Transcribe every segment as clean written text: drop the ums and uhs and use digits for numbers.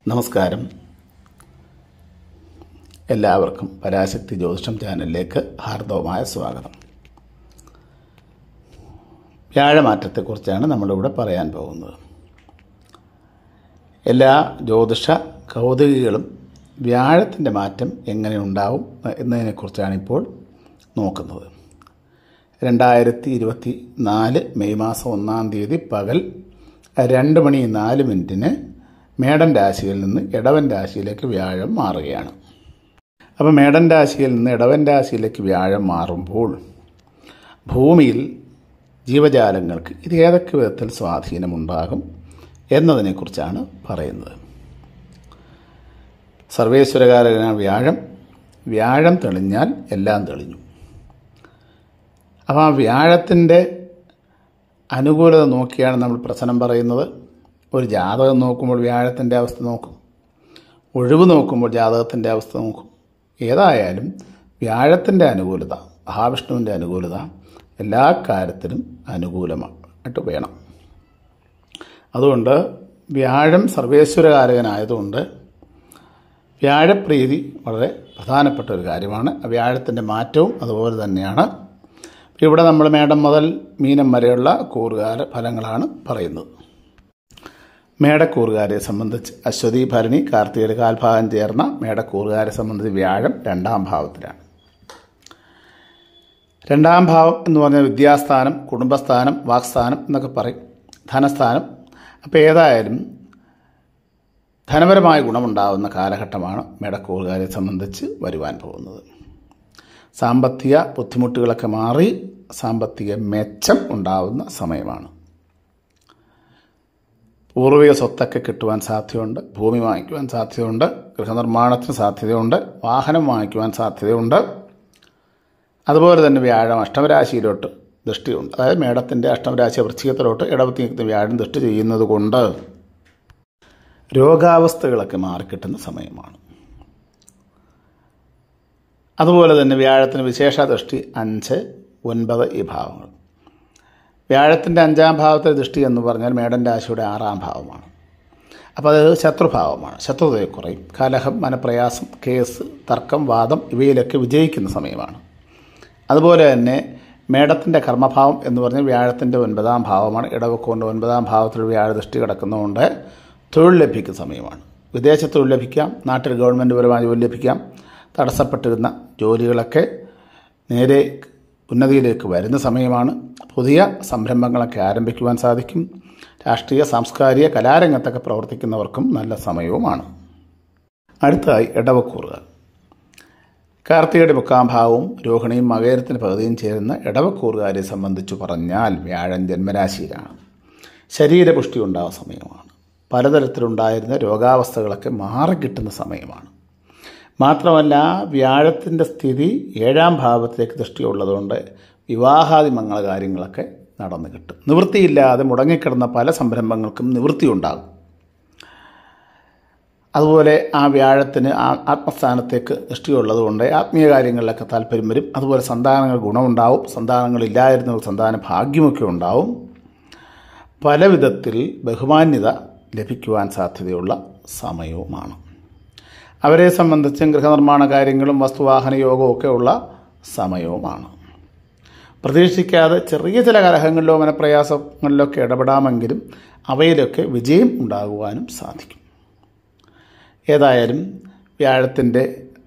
നമസ്കാരം. എല്ലാവർക്കും പരാശക്തി ജ്യോതിഷം ചാനലിലേക്ക് ഹാർദവമായ സ്വാഗതം. വ്യാഴമാറ്റത്തെക്കുറിച്ചാണ് നമ്മളിവിടെ പറയാൻ പോകുന്നത്. എല്ലാ ജ്യോതിഷ കൗതുകികളും വ്യാഴത്തിൻ്റെ മാറ്റം എങ്ങനെ ഉണ്ടാവും എന്നതിനെക്കുറിച്ചാണ് ഇപ്പോൾ നോക്കുന്നത്. 2024 മെയ് മാസം 1-ാം തീയതി പകൽ 2:04 മേടൻ രാശിയിൽ നിന്ന് ഇടവൻ രാശിയിലേക്ക് വ്യാഴം മാറുകയാണ്. അപ്പോൾ മേടൻ രാശിയിൽ നിന്ന് ഇടവൻ രാശിയിലേക്ക് വ്യാഴം മാറുമ്പോൾ ഭൂമിയിൽ ജീവജാലങ്ങൾക്ക് ഇത് ഏതൊക്കെ വിധത്തിൽ സ്വാധീനമുണ്ടാകും എന്നതിനെക്കുറിച്ചാണ് പറയുന്നത്. സർവേശ്വരകാരകനായ വ്യാഴം തെളിഞ്ഞാൽ എല്ലാം തെളിഞ്ഞു. അപ്പോൾ ആ വ്യാഴത്തിൻ്റെ അനുകൂലത നോക്കിയാണ് നമ്മൾ പ്രശ്നം പറയുന്നത്. ഒരു ജാതകം നോക്കുമ്പോൾ വ്യാഴത്തിൻ്റെ അവസ്ഥ നോക്കും, ഒഴിവ് നോക്കുമ്പോൾ ജാതകത്തിൻ്റെ അവസ്ഥ നോക്കും. ഏതായാലും വ്യാഴത്തിൻ്റെ അനുകൂലത, മഹാവിഷ്ണുവിൻ്റെ അനുകൂലത എല്ലാ കാര്യത്തിലും അനുകൂലമായിട്ട് വേണം. അതുകൊണ്ട് വ്യാഴം സർവേശ്വരകാരകനായതുകൊണ്ട് വ്യാഴപ്രീതി വളരെ പ്രധാനപ്പെട്ട ഒരു കാര്യമാണ്. വ്യാഴത്തിൻ്റെ മാറ്റവും അതുപോലെ തന്നെയാണ്. ഇവിടെ നമ്മൾ മേടം മുതൽ മീനം വരെയുള്ള കൂറുകാല ഫലങ്ങളാണ് പറയുന്നത്. മേടക്കൂറുകാരെ സംബന്ധിച്ച് അശ്വതി, ഭരണി, കാർത്തികയുടെ കാൽഭാഗം ചേർന്ന മേടക്കൂറുകാരെ സംബന്ധിച്ച് വ്യാഴം 2-ാം ഭാവത്തിലാണ്. 2-ാം ഭാവം എന്ന് പറഞ്ഞാൽ വിദ്യാസ്ഥാനം, കുടുംബസ്ഥാനം, വാക്സ്ഥാനം എന്നൊക്കെ പറയും, ധനസ്ഥാനം. അപ്പോൾ ഏതായാലും ധനപരമായ ഗുണമുണ്ടാകുന്ന കാലഘട്ടമാണ് മേടക്കൂറുകാരെ സംബന്ധിച്ച് വരുവാൻ പോകുന്നത്. സാമ്പത്തിക ബുദ്ധിമുട്ടുകളൊക്കെ മാറി സാമ്പത്തിക മെച്ചം ഉണ്ടാകുന്ന സമയമാണ്. പൂർവിക സ്വത്തൊക്കെ കിട്ടുവാൻ സാധ്യതയുണ്ട്, ഭൂമി വാങ്ങിക്കുവാൻ സാധ്യതയുണ്ട്, ഗൃഹനിർമ്മാണത്തിന് സാധ്യതയുണ്ട്, വാഹനം വാങ്ങിക്കുവാൻ സാധ്യതയുണ്ട്. അതുപോലെ തന്നെ വ്യാഴം അഷ്ടമരാശിയിലോട്ട് ദൃഷ്ടിയുണ്ട്. അതായത് മേടത്തിൻ്റെ അഷ്ടമരാശി വൃശ്ചികത്തിലോട്ട് ഇടവത്തിക്കുന്ന വ്യാഴം ദൃഷ്ടി ചെയ്യുന്നത് കൊണ്ട് രോഗാവസ്ഥകളൊക്കെ മാറിക്കിട്ടുന്ന സമയമാണ്. അതുപോലെ തന്നെ വ്യാഴത്തിന് വിശേഷ ദൃഷ്ടി 5, 9 ഈ ഭാവങ്ങൾ. വ്യാഴത്തിൻ്റെ 5-ാം ഭാവത്തെ ദൃഷ്ടി എന്ന് പറഞ്ഞാൽ മേടൻ രാശിയുടെ 6-ാം ഭാവമാണ്. അപ്പോൾ അത് ശത്രുഭാവമാണ്. ശത്രുതയെ കുറയും. കലഹം, മനപ്രയാസം, കേസ്, തർക്കം, വാദം ഇവയിലൊക്കെ വിജയിക്കുന്ന സമയമാണ്. അതുപോലെ തന്നെ മേടത്തിൻ്റെ കർമ്മഭാവം എന്ന് പറഞ്ഞാൽ വ്യാഴത്തിൻ്റെ 9-ാം ഭാവമാണ്. ഇടവക്കൊണ്ട് 9-ാം ഭാവത്തിൽ വ്യാഴ ദൃഷ്ടി കിടക്കുന്നതുകൊണ്ട് തൊഴിൽ ലഭിക്കുന്ന സമയമാണ്. വിദേശ തൊഴിൽ ലഭിക്കാം, നാട്ടിൽ ഗവൺമെൻറ് പരമായ ജോലി ലഭിക്കാം. തടസ്സപ്പെട്ടിരുന്ന ജോലികളൊക്കെ നേരെ ഉന്നതിയിലേക്ക് വരുന്ന സമയമാണ്. പുതിയ സംരംഭങ്ങളൊക്കെ ആരംഭിക്കുവാൻ സാധിക്കും. രാഷ്ട്രീയ, സാംസ്കാരിക, കലാരംഗത്തൊക്കെ പ്രവർത്തിക്കുന്നവർക്കും നല്ല സമയവുമാണ്. അടുത്തതായി ഇടവക്കൂറുകാർ. കാർത്തികയുടെ 3-ാം ഭാവവും രോഹിണിയും മകരത്തിന് പകുതിയും ചേരുന്ന ഇടവക്കൂറുകാരെ സംബന്ധിച്ചു പറഞ്ഞാൽ വ്യാഴം ജന്മരാശിയിലാണ്. ശരീരപുഷ്ടി ഉണ്ടാകുന്ന സമയമാണ്. പലതരത്തിലുണ്ടായിരുന്ന രോഗാവസ്ഥകളൊക്കെ മാറിക്കിട്ടുന്ന സമയമാണ്. മാത്രമല്ല വ്യാഴത്തിൻ്റെ സ്ഥിതി 7-ാം ഭാവത്തിലേക്ക് ദൃഷ്ടിയുള്ളതുകൊണ്ട് വിവാഹാദി മംഗളകാര്യങ്ങളൊക്കെ നടന്നു കിട്ടും. നിവൃത്തിയില്ലാതെ മുടങ്ങിക്കിടന്ന പല സംരംഭങ്ങൾക്കും നിവൃത്തിയുണ്ടാകും. അതുപോലെ ആ വ്യാഴത്തിന് ആത്മസ്ഥാനത്തേക്ക് ദൃഷ്ടിയുള്ളതുകൊണ്ട് ആത്മീയ കാര്യങ്ങളിലൊക്കെ താല്പര്യം വരും. അതുപോലെ സന്താനങ്ങൾ ഗുണമുണ്ടാവും. സന്താനങ്ങളില്ലായിരുന്നവർ സന്താന ഭാഗ്യമൊക്കെ ഉണ്ടാവും. പല വിധത്തിൽ ബഹുമാന്യത ലഭിക്കുവാൻ സാധ്യതയുള്ള സമയവുമാണ്. അവരെ സംബന്ധിച്ചും ഗൃഹനിർമ്മാണ കാര്യങ്ങളും വസ്തുവാഹന യോഗവും ഒക്കെ ഉള്ള സമയവുമാണ്. പ്രതീക്ഷിക്കാതെ ചെറിയ ചില കലഹങ്ങളിലോ മനപ്രയാസങ്ങളിലോ ഒക്കെ ഇടപെടാമെങ്കിലും അവയിലൊക്കെ വിജയം ഉണ്ടാകുവാനും സാധിക്കും. ഏതായാലും വ്യാഴത്തിൻ്റെ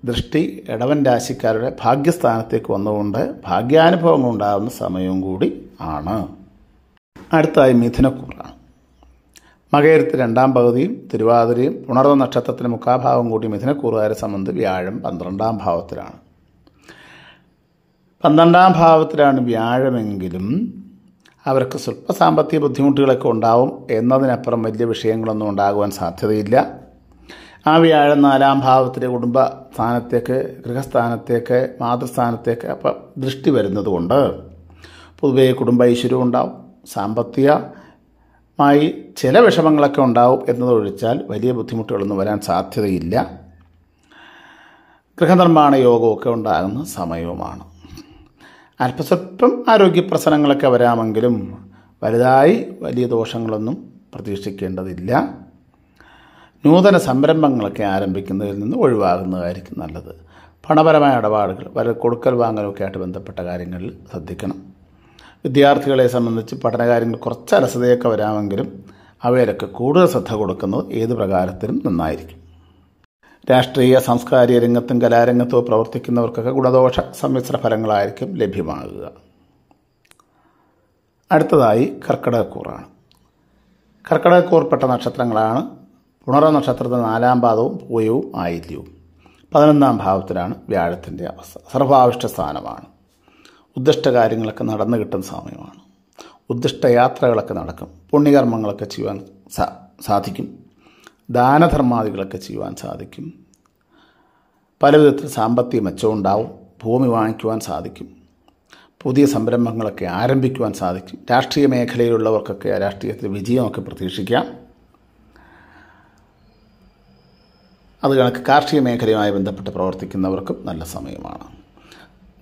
ദൃഷ്ടി ഇടവൻ രാശിക്കാരുടെ ഭാഗ്യസ്ഥാനത്തേക്ക് വന്നുകൊണ്ട് ഭാഗ്യാനുഭവങ്ങൾ ഉണ്ടാകുന്ന സമയവും കൂടി ആണ്. അടുത്തതായി മിഥുനക്കൂറാണ്. മകരത്തിൽ 2-ാം പകുതിയും തിരുവാതിരയും പുണർന്ന നക്ഷത്രത്തിന് 3/4 ഭാവം കൂടി മിഥുനക്കൂറുകാരെ സംബന്ധിച്ച് വ്യാഴം 12-ാം ഭാവത്തിലാണ്. 12-ാം ഭാവത്തിലാണ് വ്യാഴമെങ്കിലും അവർക്ക് സ്വല്പ സാമ്പത്തിക ബുദ്ധിമുട്ടുകളൊക്കെ ഉണ്ടാവും. എന്നതിനപ്പുറം വലിയ വിഷയങ്ങളൊന്നും ഉണ്ടാകുവാൻ സാധ്യതയില്ല. ആ വ്യാഴം 4-ാം ഭാവത്തിലെ കുടുംബസ്ഥാനത്തേക്ക്, ഗൃഹസ്ഥാനത്തേക്ക്, മാതൃസ്ഥാനത്തേക്ക് അപ്പം ദൃഷ്ടി വരുന്നത് കൊണ്ട് പൊതുവേ കുടുംബ ഐശ്വര്യം ഉണ്ടാവും. സാമ്പത്തികമായി ചില വിഷമങ്ങളൊക്കെ ഉണ്ടാവും എന്നതൊഴിച്ചാൽ വലിയ ബുദ്ധിമുട്ടുകളൊന്നും വരാൻ സാധ്യതയില്ല. ഗൃഹനിർമ്മാണ യോഗമൊക്കെ ഉണ്ടാകുന്ന സമയവുമാണ്. അല്പസ്വല്പം ആരോഗ്യ പ്രശ്നങ്ങളൊക്കെ വരാമെങ്കിലും വലുതായി വലിയ ദോഷങ്ങളൊന്നും പ്രതീക്ഷിക്കേണ്ടതില്ല. നൂതന സംരംഭങ്ങളൊക്കെ ആരംഭിക്കുന്നതിൽ നിന്ന് ഒഴിവാകുന്നതായിരിക്കും നല്ലത്. പണപരമായ ഇടപാടുകൾ, കൊടുക്കൽ വാങ്ങലൊക്കെ ആയിട്ട് ബന്ധപ്പെട്ട കാര്യങ്ങളിൽ ശ്രദ്ധിക്കണം. വിദ്യാർത്ഥികളെ സംബന്ധിച്ച് പഠനകാര്യങ്ങൾ കുറച്ച് അലസതയൊക്കെ വരാമെങ്കിലും അവയിലൊക്കെ കൂടുതൽ ശ്രദ്ധ കൊടുക്കുന്നത് ഏത് പ്രകാരത്തിലും നന്നായിരിക്കും. രാഷ്ട്രീയ സാംസ്കാരിക രംഗത്തും കലാരംഗത്തോ പ്രവർത്തിക്കുന്നവർക്കൊക്കെ ഗുണദോഷ സമ്മിശ്ര ഫലങ്ങളായിരിക്കും ലഭ്യമാകുക. അടുത്തതായി കർക്കിടകക്കൂറാണ്. കർക്കിടകക്കൂറിൽപ്പെട്ട നക്ഷത്രങ്ങളാണ് പുണർ നക്ഷത്രത്തിൻ്റെ 4-ാം പാദവും പൂയവും ആയില്യവും. 11-ാം ഭാവത്തിലാണ് വ്യാഴത്തിൻ്റെ അവസ്ഥ. സർവാവിഷ്ട സ്ഥാനമാണ്. ഉദ്ദിഷ്ട കാര്യങ്ങളൊക്കെ നടന്നു കിട്ടുന്ന സമയമാണ്. ഉദ്ദിഷ്ട യാത്രകളൊക്കെ നടക്കും. പുണ്യകർമ്മങ്ങളൊക്കെ ചെയ്യുവാൻ സാധിക്കും. ദാനധർമാദികളൊക്കെ ചെയ്യുവാൻ സാധിക്കും. പല വിധത്തിൽ സാമ്പത്തിക മെച്ചമുണ്ടാവും. ഭൂമി വാങ്ങിക്കുവാൻ സാധിക്കും. പുതിയ സംരംഭങ്ങളൊക്കെ ആരംഭിക്കുവാൻ സാധിക്കും. രാഷ്ട്രീയ മേഖലയിലുള്ളവർക്കൊക്കെ രാഷ്ട്രീയത്തിൽ വിജയമൊക്കെ പ്രതീക്ഷിക്കാം. അത് കണക്ക് കാർഷിക മേഖലയുമായി ബന്ധപ്പെട്ട് പ്രവർത്തിക്കുന്നവർക്കും നല്ല സമയമാണ്.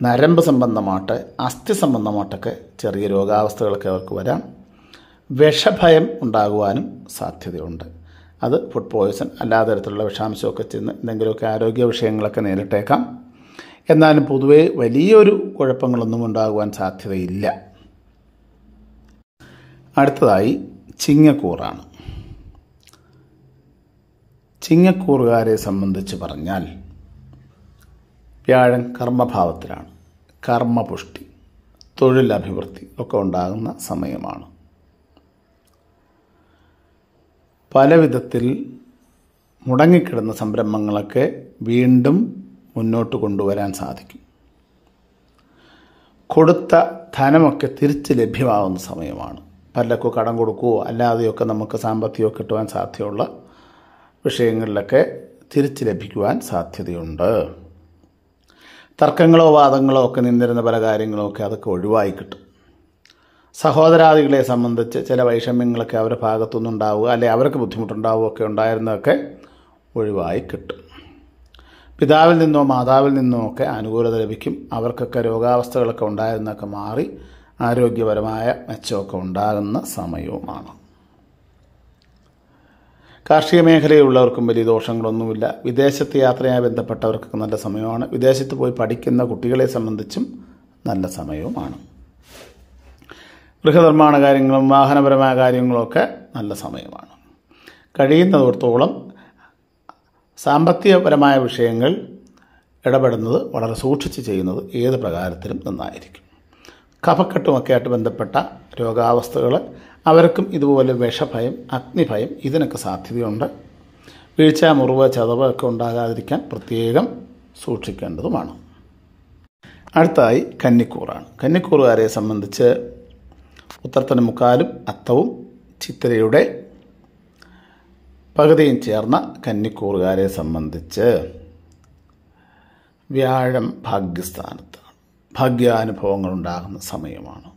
നരമ്പ് സംബന്ധമായിട്ട് അസ്ഥി സംബന്ധമായിട്ടൊക്കെ ചെറിയ രോഗാവസ്ഥകളൊക്കെ അവർക്ക് വരാം. വിഷഭയം ഉണ്ടാകുവാനും സാധ്യതയുണ്ട്. അത് ഫുഡ് പോയ്സൺ അല്ലാത്ത തരത്തിലുള്ള വിഷാംശമൊക്കെ ചെന്ന് എന്തെങ്കിലുമൊക്കെ ആരോഗ്യ വിഷയങ്ങളൊക്കെ നേരിട്ടേക്കാം. എന്നാലും പൊതുവേ വലിയൊരു കുഴപ്പങ്ങളൊന്നും ഉണ്ടാകുവാൻ സാധ്യതയില്ല. അടുത്തതായി ചിങ്ങക്കൂറാണ്. ചിങ്ങക്കൂറുകാരെ സംബന്ധിച്ച് പറഞ്ഞാൽ വ്യാഴൻ കർമ്മഭാവത്തിലാണ്. കർമ്മപുഷ്ടി, തൊഴിലഭിവൃദ്ധി ഒക്കെ ഉണ്ടാകുന്ന സമയമാണ്. പല വിധത്തിൽ മുടങ്ങിക്കിടന്ന സംരംഭങ്ങളൊക്കെ വീണ്ടും മുന്നോട്ട് കൊണ്ടുവരാൻ സാധിക്കും. കൊടുത്ത ധനമൊക്കെ തിരിച്ച് ലഭ്യമാകുന്ന സമയമാണ്. പലർക്കും കടം കൊടുക്കുകയോ അല്ലാതെയൊക്കെ നമുക്ക് സാമ്പത്തികമൊക്കെ കിട്ടുവാൻ സാധ്യതയുള്ള വിഷയങ്ങളിലൊക്കെ തിരിച്ച് ലഭിക്കുവാൻ സാധ്യതയുണ്ട്. തർക്കങ്ങളോ വാദങ്ങളോ ഒക്കെ നിന്നിരുന്ന പല കാര്യങ്ങളോ ഒക്കെ അതൊക്കെ ഒഴിവായി കിട്ടും. സഹോദരാദികളെ സംബന്ധിച്ച് ചില വൈഷമ്യങ്ങളൊക്കെ അവരുടെ ഭാഗത്തുനിന്നുണ്ടാവുക, അല്ലെ അവർക്ക് ബുദ്ധിമുട്ടുണ്ടാവുക ഒക്കെ ഉണ്ടായിരുന്നതൊക്കെ ഒഴിവായി കിട്ടും. പിതാവിൽ നിന്നോ മാതാവിൽ നിന്നോ ഒക്കെ അനുകൂലത ലഭിക്കും. അവർക്കൊക്കെ രോഗാവസ്ഥകളൊക്കെ ഉണ്ടായിരുന്നതൊക്കെ മാറി ആരോഗ്യപരമായ മെച്ചമൊക്കെ ഉണ്ടാകുന്ന സമയവുമാണ്. കാർഷിക മേഖലയിലുള്ളവർക്കും വലിയ ദോഷങ്ങളൊന്നുമില്ല. വിദേശത്ത് യാത്രയുമായി ബന്ധപ്പെട്ടവർക്കൊക്കെ നല്ല സമയമാണ്. വിദേശത്ത് പോയി പഠിക്കുന്ന കുട്ടികളെ സംബന്ധിച്ചും നല്ല സമയവുമാണ്. ഗൃഹനിർമ്മാണ കാര്യങ്ങളും വാഹനപരമായ കാര്യങ്ങളുമൊക്കെ നല്ല സമയമാണ്. കഴിയുന്നിടത്തോളം സാമ്പത്തികപരമായ വിഷയങ്ങൾ ഇടപെടുന്നത് വളരെ സൂക്ഷിച്ച് ചെയ്യുന്നത് ഏത് പ്രകാരത്തിലും നന്നായിരിക്കും. കഫക്കെട്ടുമൊക്കെ ആയിട്ട് ബന്ധപ്പെട്ട രോഗാവസ്ഥകൾ അവർക്കും ഇതുപോലെ വിഷഭയം, അഗ്നിഭയം ഇതിനൊക്കെ സാധ്യതയുണ്ട്. വീഴ്ച, മുറിവ്, ചതവ് ഒക്കെ ഉണ്ടാകാതിരിക്കാൻ പ്രത്യേകം സൂക്ഷിക്കേണ്ടതുമാണ്. അടുത്തായി കന്നിക്കൂറാണ്. കന്നിക്കൂറുകാരെ സംബന്ധിച്ച് ഉത്രത്തിന് മുക്കാലും അത്തവും ചിത്തിരയുടെ പകുതിയും ചേർന്ന കന്നിക്കൂറുകാരെ സംബന്ധിച്ച് വ്യാഴം ഭാഗ്യസ്ഥാനത്താണ്. ഭാഗ്യാനുഭവങ്ങൾ ഉണ്ടാകുന്ന സമയമാണ്.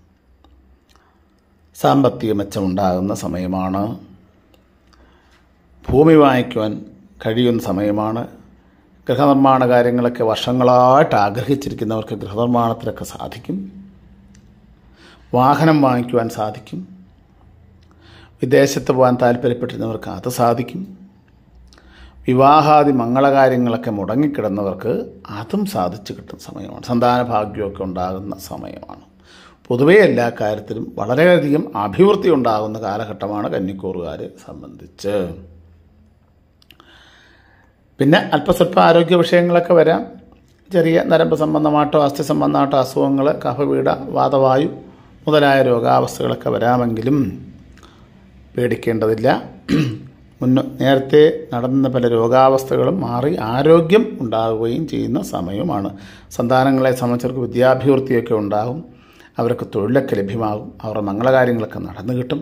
സാമ്പത്തിക മെച്ചമുണ്ടാകുന്ന സമയമാണ്. ഭൂമി വാങ്ങിക്കുവാൻ കഴിയുന്ന സമയമാണ്. ഗൃഹനിർമ്മാണ കാര്യങ്ങളൊക്കെ വർഷങ്ങളായിട്ട് ആഗ്രഹിച്ചിരിക്കുന്നവർക്ക് ഗൃഹനിർമ്മാണത്തിലൊക്കെ സാധിക്കും. വാഹനം വാങ്ങിക്കുവാൻ സാധിക്കും. വിദേശത്ത് പോകാൻ താല്പര്യപ്പെട്ടിരുന്നവർക്ക് അത് സാധിക്കും. വിവാഹാദി മംഗളകാര്യങ്ങളൊക്കെ മുടങ്ങിക്കിടന്നവർക്ക് അതും സാധിച്ചു കിട്ടുന്ന സമയമാണ്. സന്താന ഭാഗ്യമൊക്കെ ഉണ്ടാകുന്ന സമയമാണ്. പൊതുവേ എല്ലാ കാര്യത്തിലും വളരെയധികം അഭിവൃദ്ധി ഉണ്ടാകുന്ന കാലഘട്ടമാണ് കന്നിക്കൂറുകാരെ സംബന്ധിച്ച്. പിന്നെ അല്പസ്വല്പം ആരോഗ്യ വിഷയങ്ങളൊക്കെ വരാം. ചെറിയ നരമ്പ് സംബന്ധമായിട്ടോ അസ്ഥി സംബന്ധമായിട്ടോ അസുഖങ്ങൾ, കഫപീഡ, വാതവായു മുതലായ രോഗാവസ്ഥകളൊക്കെ വരാമെങ്കിലും പേടിക്കേണ്ടതില്ല. നേരത്തെ നടന്ന പല രോഗാവസ്ഥകളും മാറി ആരോഗ്യം ഉണ്ടാകുകയും ചെയ്യുന്ന സമയമാണ്. സന്താനങ്ങളെ സംബന്ധിച്ചവർക്ക് വിദ്യാഭിവൃദ്ധിയൊക്കെ ഉണ്ടാകും. അവർക്ക് തൊഴിലൊക്കെ ലഭ്യമാകും. അവരുടെ മംഗളകാര്യങ്ങളൊക്കെ നടന്നു കിട്ടും.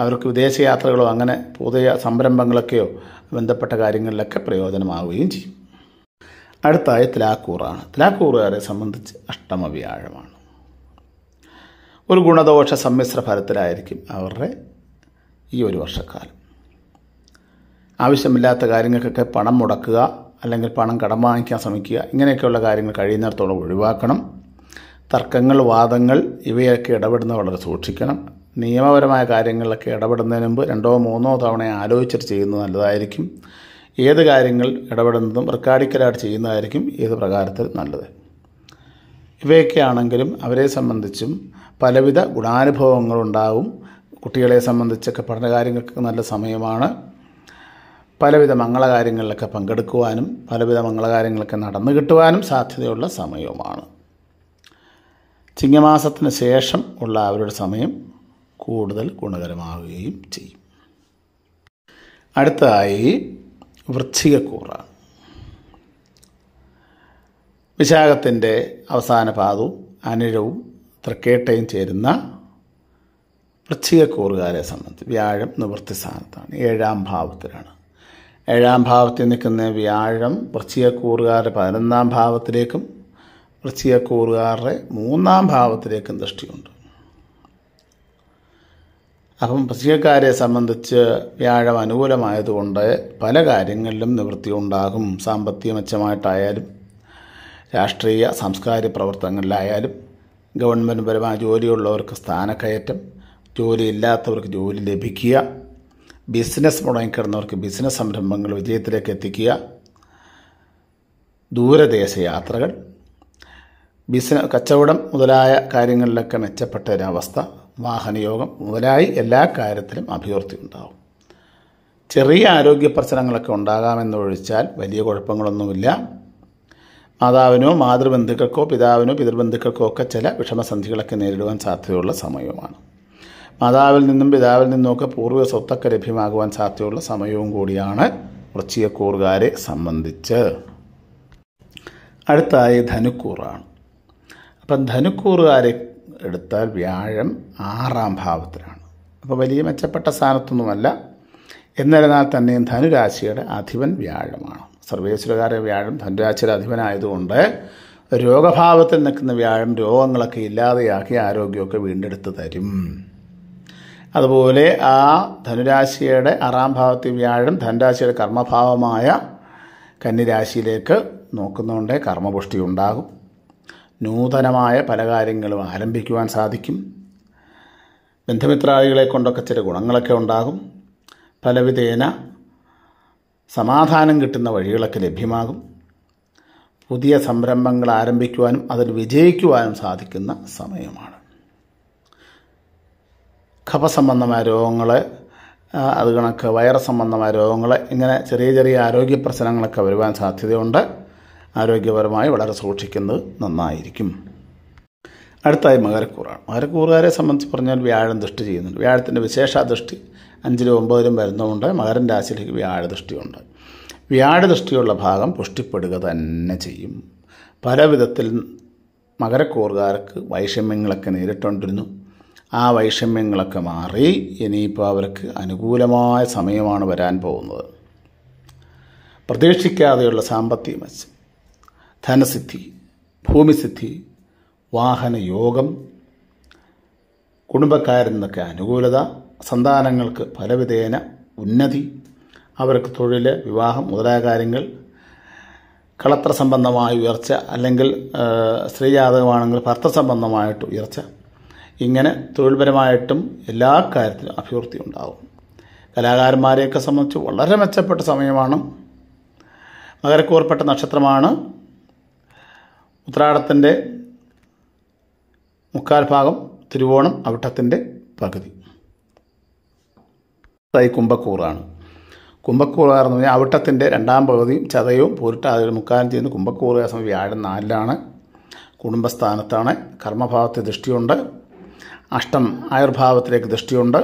അവർക്ക് വിദേശയാത്രകളോ അങ്ങനെ പുതിയ സംരംഭങ്ങളൊക്കെയോ ബന്ധപ്പെട്ട കാര്യങ്ങളിലൊക്കെ പ്രയോജനമാവുകയും ചെയ്യും. അടുത്തായി തുലാക്കൂറാണ്. തുലാക്കൂറുകാരെ സംബന്ധിച്ച് അഷ്ടമവ്യാഴമാണ്. ഒരു ഗുണദോഷ സമ്മിശ്ര ഫലത്തിലായിരിക്കും അവരുടെ ഈ ഒരു വർഷക്കാലം. ആവശ്യമില്ലാത്ത കാര്യങ്ങൾക്കൊക്കെ പണം മുടക്കുക, അല്ലെങ്കിൽ പണം കടം വാങ്ങിക്കാൻ ശ്രമിക്കുക, ഇങ്ങനെയൊക്കെയുള്ള കാര്യങ്ങൾ കഴിയുന്നിടത്തോളം ഒഴിവാക്കണം. തർക്കങ്ങൾ, വാദങ്ങൾ ഇവയൊക്കെ ഇടപെടുന്ന വളരെ സൂക്ഷിക്കണം. നിയമപരമായ കാര്യങ്ങളിലൊക്കെ ഇടപെടുന്നതിന് മുമ്പ് 2 or 3 തവണ ആലോചിച്ചിട്ട് ചെയ്യുന്നത് നല്ലതായിരിക്കും. ഏത് കാര്യങ്ങൾ ഇടപെടുന്നതും റെക്കാർഡിക്കലായിട്ട് ചെയ്യുന്നതായിരിക്കും ഏത് പ്രകാരത്തിൽ നല്ലത്. ഇവയൊക്കെ ആണെങ്കിലും അവരെ സംബന്ധിച്ചും പലവിധ ഗുണാനുഭവങ്ങളുണ്ടാവും. കുട്ടികളെ സംബന്ധിച്ചൊക്കെ പഠനകാര്യങ്ങൾക്ക് നല്ല സമയമാണ്. പലവിധ മംഗളകാര്യങ്ങളിലൊക്കെ പങ്കെടുക്കുവാനും പലവിധ മംഗളകാര്യങ്ങളൊക്കെ നടന്നു കിട്ടുവാനും സാധ്യതയുള്ള സമയവുമാണ്. ചിങ്ങമാസത്തിന് ശേഷം ഉള്ള അവരുടെ സമയം കൂടുതൽ ഗുണകരമാവുകയും ചെയ്യും. അടുത്തതായി വൃശ്ചികക്കൂറാണ്. വിശാഖത്തിൻ്റെ അവസാന പാദവും അനിഴവും തൃക്കേട്ടയും ചേരുന്ന വൃശ്ചികക്കൂറുകാരെ സംബന്ധിച്ച് വ്യാഴം നിവൃത്തി സ്ഥാനത്താണ്, 7ാം ഭാവത്തിലാണ്. 7ാം ഭാവത്തിൽ നിൽക്കുന്ന വ്യാഴം വൃശ്ചികക്കൂറുകാരുടെ 11ാം ഭാവത്തിലേക്കും വൃശ്ചികക്കൂറുകാരുടെ 3ാം ഭാവത്തിലേക്കും ദൃഷ്ടിയുണ്ട്. അപ്പം വൃശ്ചികക്കാരെ സംബന്ധിച്ച് വ്യാഴം അനുകൂലമായതുകൊണ്ട് പല കാര്യങ്ങളിലും നിവൃത്തി ഉണ്ടാകും. സാമ്പത്തിക മെച്ചമായിട്ടായാലും രാഷ്ട്രീയ സാംസ്കാരിക പ്രവർത്തനങ്ങളിലായാലും ഗവൺമെൻറ് പരമായ ജോലിയുള്ളവർക്ക് സ്ഥാനക്കയറ്റം, ജോലിയില്ലാത്തവർക്ക് ജോലി ലഭിക്കുക, ബിസിനസ് മുടങ്ങിക്കിടന്നവർക്ക് ബിസിനസ് സംരംഭങ്ങൾ വിജയത്തിലേക്ക് എത്തിക്കുക, ദൂരദേശ യാത്രകൾ, കച്ചവടം മുതലായ കാര്യങ്ങളിലൊക്കെ മെച്ചപ്പെട്ട ഒരവസ്ഥ, വാഹനയോഗം മുതലായി എല്ലാ കാര്യത്തിലും അഭിവൃദ്ധി ഉണ്ടാകും. ചെറിയ ആരോഗ്യ പ്രശ്നങ്ങളൊക്കെ ഉണ്ടാകാമെന്നൊഴിച്ചാൽ വലിയ കുഴപ്പങ്ങളൊന്നുമില്ല. മാതാവിനോ മാതൃബന്ധുക്കൾക്കോ പിതാവിനോ പിതൃബന്ധുക്കൾക്കോ ഒക്കെ ചില വിഷമസന്ധികളൊക്കെ നേരിടുവാൻ സാധ്യതയുള്ള സമയവുമാണ്. മാതാവിൽ നിന്നും പിതാവിൽ നിന്നുമൊക്കെ പൂർവ്വ സ്വത്തൊക്കെ ലഭ്യമാകുവാൻ സാധ്യതയുള്ള സമയവും കൂടിയാണ് വൃശ്ചികക്കൂറുകാരെ സംബന്ധിച്ച്. അടുത്തായി ധനുക്കൂറാണ്. അപ്പം ധനുക്കൂറുകാരെ എടുത്താൽ വ്യാഴം 6ാം ഭാവത്തിലാണ്. അപ്പോൾ വലിയ മെച്ചപ്പെട്ട സ്ഥാനത്തൊന്നുമല്ല. എന്നിരുന്നാൽ തന്നെയും ധനുരാശിയുടെ അധിപൻ വ്യാഴമാണ്. സർവേശ്വരകാരെ വ്യാഴം ധനുരാശിയുടെ അധിപനായതുകൊണ്ട് രോഗഭാവത്തിൽ നിൽക്കുന്ന വ്യാഴം രോഗങ്ങളൊക്കെ ഇല്ലാതെയാക്കി ആരോഗ്യമൊക്കെ വീണ്ടെടുത്ത് തരും. അതുപോലെ ആ ധനുരാശിയുടെ 6ാം ഭാവത്തിൽ വ്യാഴം ധനുരാശിയുടെ കർമ്മഭാവമായ കന്നിരാശിയിലേക്ക് നോക്കുന്നതുകൊണ്ട് കർമ്മപുഷ്ടി ഉണ്ടാകും. നൂതനമായ പല കാര്യങ്ങളും ആരംഭിക്കുവാൻ സാധിക്കും. ബന്ധുമിത്രാദികളെ കൊണ്ടൊക്കെ ചില ഗുണങ്ങളൊക്കെ ഉണ്ടാകും. പലവിധേന സമാധാനം കിട്ടുന്ന വഴികളൊക്കെ ലഭ്യമാകും. പുതിയ സംരംഭങ്ങൾ ആരംഭിക്കുവാനും അതിൽ വിജയിക്കുവാനും സാധിക്കുന്ന സമയമാണ്. കഫസംബന്ധമായ രോഗങ്ങൾ, അത് കണക്ക് വൈറസ് സംബന്ധമായ രോഗങ്ങൾ, ഇങ്ങനെ ചെറിയ ചെറിയ ആരോഗ്യ പ്രശ്നങ്ങളൊക്കെ വരുവാൻ സാധ്യതയുണ്ട്. ആരോഗ്യപരമായി വളരെ സൂക്ഷിക്കുന്നത് നന്നായിരിക്കും. അടുത്തായി മകരക്കൂറാണ്. മകരക്കൂറുകാരെ സംബന്ധിച്ച് പറഞ്ഞാൽ വ്യാഴം ദൃഷ്ടി ചെയ്യുന്നുണ്ട്. വ്യാഴത്തിൻ്റെ വിശേഷ ദൃഷ്ടി 5ലും 9ലും വരുന്നതുകൊണ്ട് മകരൻ രാശിയിലേക്ക് വ്യാഴദൃഷ്ടിയുണ്ട്. വ്യാഴദൃഷ്ടിയുള്ള ഭാഗം പുഷ്ടിപ്പെടുക തന്നെ ചെയ്യും. പല വിധത്തിൽ മകരക്കൂറുകാർക്ക് വൈഷമ്യങ്ങളൊക്കെ നേരിട്ടുകൊണ്ടിരുന്നു. ആ വൈഷമ്യങ്ങളൊക്കെ മാറി ഇനിയിപ്പോൾ അവർക്ക് അനുകൂലമായ സമയമാണ് വരാൻ പോകുന്നത്. പ്രതീക്ഷിക്കാതെയുള്ള സാമ്പത്തിക മെച്ചം, ധനസിദ്ധി, ഭൂമിസിദ്ധി, വാഹനയോഗം, കുടുംബക്കാരിൽ നിന്നൊക്കെ അനുകൂലത, സന്താനങ്ങൾക്ക് പലവിധേന ഉന്നതി, അവർക്ക് തൊഴിൽ, വിവാഹം മുതലായ കാര്യങ്ങൾ, കളത്ര സംബന്ധമായ ഉയർച്ച, അല്ലെങ്കിൽ സ്ത്രീജാതകമാണെങ്കിൽ ഭർത്ത സംബന്ധമായിട്ട് ഉയർച്ച, ഇങ്ങനെ തൊഴിൽപരമായിട്ടും എല്ലാ കാര്യത്തിലും അഭിവൃദ്ധി ഉണ്ടാകും. കലാകാരന്മാരെയൊക്കെ സംബന്ധിച്ച് വളരെ മെച്ചപ്പെട്ട സമയമാണ്. മകരക്കൂറിൽപ്പെട്ട നക്ഷത്രമാണ്. ഉത്രാടത്തിൻ്റെ 3/4 ഭാഗം, തിരുവോണം അവിട്ടത്തിൻ്റെ പകുതി. കുംഭക്കൂറാണ്. കുംഭക്കൂറാന്ന് പറഞ്ഞാൽ അവിട്ടത്തിൻ്റെ 2ാം പകുതിയും ചതയവും പൂരിട്ടാതിയുടെ 3/4 ചെയ്യുന്ന കുംഭക്കൂറ് വ്യാഴം 4ലാണ്. കുടുംബസ്ഥാനത്താണ്. കർമ്മഭാവത്തിൽ ദൃഷ്ടിയുണ്ട്. അഷ്ടം ആയുർഭാവത്തിലേക്ക് ദൃഷ്ടിയുണ്ട്.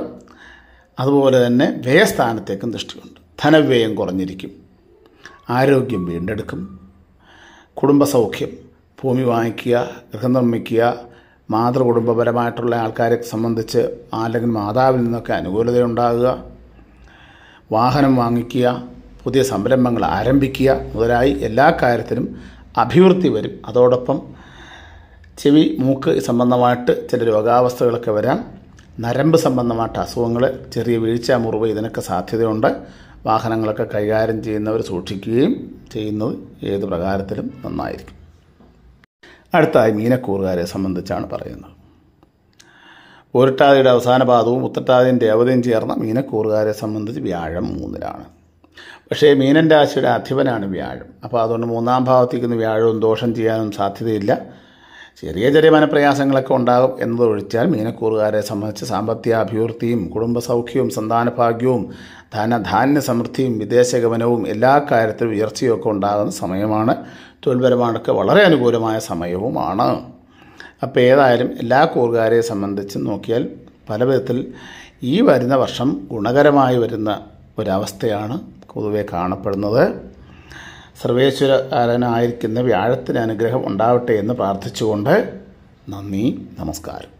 അതുപോലെ തന്നെ വ്യയസ്ഥാനത്തേക്കും ദൃഷ്ടിയുണ്ട്. ധനവ്യയം കുറഞ്ഞിരിക്കും. ആരോഗ്യം വീണ്ടെടുക്കും. കുടുംബസൗഖ്യം, ഭൂമി വാങ്ങിക്കുക, ഗൃഹം നിർമ്മിക്കുക, മാതൃകുടുംബപരമായിട്ടുള്ള ആൾക്കാരെ സംബന്ധിച്ച് അല്ലെങ്കിൽ മാതാവിൽ നിന്നൊക്കെ അനുകൂലതയുണ്ടാകുക, വാഹനം വാങ്ങിക്കുക, പുതിയ സംരംഭങ്ങൾ ആരംഭിക്കുക മുതലായി എല്ലാ കാര്യത്തിലും അഭിവൃദ്ധി വരും. അതോടൊപ്പം ചെവി, മൂക്ക് സംബന്ധമായിട്ട് ചില രോഗാവസ്ഥകളൊക്കെ വരാം. നരമ്പ് സംബന്ധമായിട്ട് അസുഖങ്ങൾ, ചെറിയ വീഴ്ച, മുറിവ് ഇതിനൊക്കെ സാധ്യതയുണ്ട്. വാഹനങ്ങളൊക്കെ കൈകാര്യം ചെയ്യുന്നവർ സൂക്ഷിക്കുകയും ചെയ്യുന്നത് ഏത് പ്രകാരത്തിലും നന്നായിരിക്കും. അടുത്തായി മീനക്കൂറുകാരെ സംബന്ധിച്ചാണ് പറയുന്നത്. ഉരുട്ടാതിയുടെ അവസാന പാദവും ഉത്രട്ടാതിയും രേവതിയും ചേർന്ന മീനക്കൂറുകാരെ സംബന്ധിച്ച് വ്യാഴം 3-ലാണ്. പക്ഷേ മീനൻ രാശിയുടെ അധിപനാണ് വ്യാഴം. അപ്പോൾ അതുകൊണ്ട് 3-ാം ഭാവത്തേക്ക് വ്യാഴവും ദോഷം ചെയ്യാനും സാധ്യതയില്ല. ചെറിയ ചെറിയ മനപ്രയാസങ്ങളൊക്കെ ഉണ്ടാകും എന്നതൊഴിച്ചാൽ മീനക്കൂറുകാരെ സംബന്ധിച്ച് സാമ്പത്തിക അഭിവൃദ്ധിയും കുടുംബസൗഖ്യവും സന്താനഭാഗ്യവും ധാന്യ സമൃദ്ധിയും വിദേശഗമനവും എല്ലാ കാര്യത്തിലും ഉയർച്ചയൊക്കെ ഉണ്ടാകുന്ന സമയമാണ്. തൊഴിൽപരമാണൊക്കെ വളരെ അനുകൂലമായ സമയവുമാണ്. അപ്പോൾ ഏതായാലും എല്ലാ കൂറുകാരെ സംബന്ധിച്ച് നോക്കിയാൽ പല വിധത്തിൽ ഈ വരുന്ന വർഷം ഗുണകരമായി വരുന്ന ഒരവസ്ഥയാണ് പൊതുവെ കാണപ്പെടുന്നത്. സർവേശ്വരനായിരിക്കുന്ന വ്യാഴത്തിന് അനുഗ്രഹം ഉണ്ടാവട്ടെ എന്ന് പ്രാർത്ഥിച്ചുകൊണ്ട് നന്ദി, നമസ്കാരം.